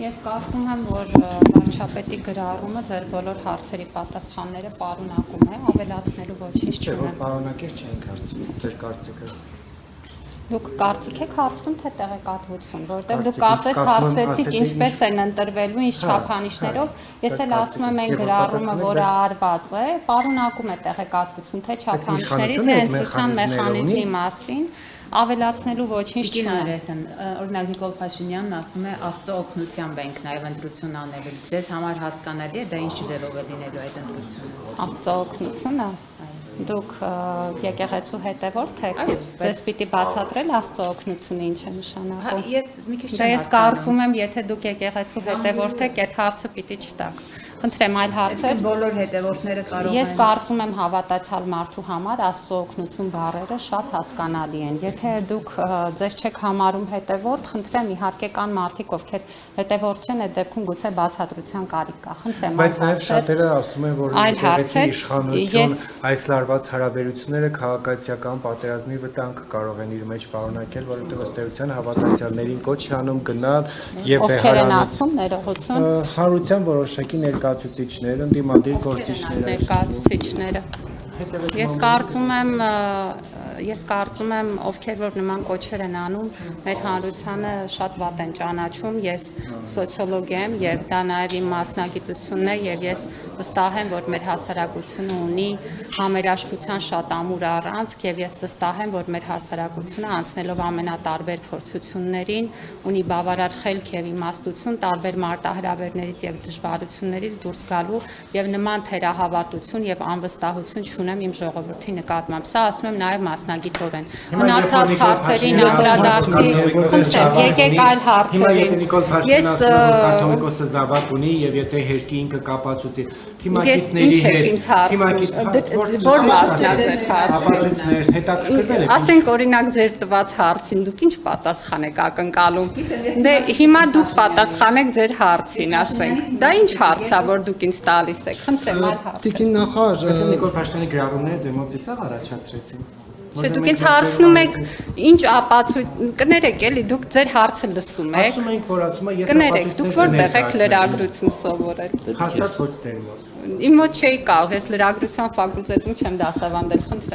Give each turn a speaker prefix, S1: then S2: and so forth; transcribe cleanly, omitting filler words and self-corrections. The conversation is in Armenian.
S1: Ես կարծում եմ, որ վարչապետի գրառումը ձեր բոլոր հարցերի պատասխանները պարունակում է, ավելացնելու ոչինչ չունեմ։
S2: Պարունակեր չենք հարցնում, ձեր կարծիքը։
S1: Դուք կարծիք եք հարցնում, թե տեղեկատվություն, որտեղ դուք կարծես հարցեցիք ինչպես են ընտրվելու, ինչ չափանիշներով, ես էլ ասում եմ այն գրառումը, որը արված է, պարունակում է տեղեկատվություն, թե չափանիշներից է ընտրության մեխանիզմի մասին, ավելացնելու ոչինչ չունեմ։
S3: Օրինակ Նիկոլ Փաշինյանն ասում է Աստծո օգնությամբ ենք նաև ընտրություն անելու։ Ձեզ համար հասկանալի է դա ինչ ձևով է լինելու այդ ընտրությունը։
S1: Աստծո օգնությունը։ Դուք եկեղեցու հետևորդ եք, ձեզ պիտի բացատրել Աստծո օգնությունը ինչ է նշանակում։
S3: Ես մի քիչ
S1: Դա ես կարծում եմ, եթե դուք եկեղեցու հետևորդ եք, այդ հարցը պիտի չտաք։ Խնդրեմ այլ հարցեր։
S3: Բոլոր հետևորդները կարող են։
S1: Ես կարծում եմ հավատացյալ մարդու համար Աստծո օգնություն բառերը շատ հասկանալի են։ Եթե դուք ձեզ չեք համարում հետևորդ, խնդրեմ իհարկե կան մարդիկ, ովքեր հետևորդ չեն, այդ դեպքում գուցե բացատրության կարիք կա։ Խնդրեմ
S2: բայց նաև շատերը ասում են, որ եկեղեցի իշխանություն այս լարված հարաբերությունները քաղաքացիական պատերազմի վտանգ կարող են իր մեջ պարունակել, որովհետև ըստ էության հավատացյալներին կոչ է անում գնալ եւ
S1: ովքեր են ասում ներողություն
S2: հանրության որոշակի ներկայացուցիչներ, ընդդիմադիր գործիչներ,
S1: ներկայացուցիչները։ Ես կարծում եմ, ովքեր որ նման կոչեր են անում, մեր հանրությանը շատ վատ են ճանաչում, ես սոցիոլոգ եմ եւ դա նաեւ իմ մասնագիտությունն է եւ ես վստահ եմ, որ մեր հասարակությունը ունի համերաշխության շատ ամուր առանցք եւ ես վստահ եմ, որ մեր հասարակությունը անցնելով ամենատարբեր փորձություններին ունի բավարար խելք եւ իմաստություն տարբեր մարտահրավերներից եւ դժվարություններից դուրս գալու եւ նման թերահավատություն եւ անվստահություն չունեմ իմ ժողովրդի նկատմամբ։ Սա ասում եմ նաեւ մասնագիտորեն։ Մնացած հարցերին անդրադարձի, խնդրեմ, եկեք այլ հարցերին։
S2: Նիկոլ Փաշինյանը կաթողիկոսը զավակ ունի եւ եթե հերկի ինքը կապացուցի թիմակիցների հետ,
S1: որ մասնագետ
S2: հարցեր, հետաքրքրվել եք։
S1: Ասենք օրինակ ձեր տված հարցին դուք ինչ պատասխան եք ակնկալում։ Դե հիմա դուք պատասխանեք ձեր հարցին, ասենք։ Դա ինչ հարց է, որ դուք ինձ տալիս եք։ Խնդրեմ այլ հարց։
S4: Տիկին նախարար,
S2: Նիկոլ Փաշինյանի գրառումները ձեզ առաջացրեցին։
S1: Չէ, դուք ինձ հարցնում եք ինչ ապացույց, կներեք էլի, դուք ձեր հարցը լսում եք։
S2: Ասում ենք, որ ասում է ես
S1: Կներեք, դուք որտեղ եք լրագրություն սովորել։
S2: Հաստատ ոչ ձեր մոտ։
S1: Իմ մոտ չէի կարող, ես լրագրության ֆակուլտետում չեմ դասավանդել, խնդրեմ։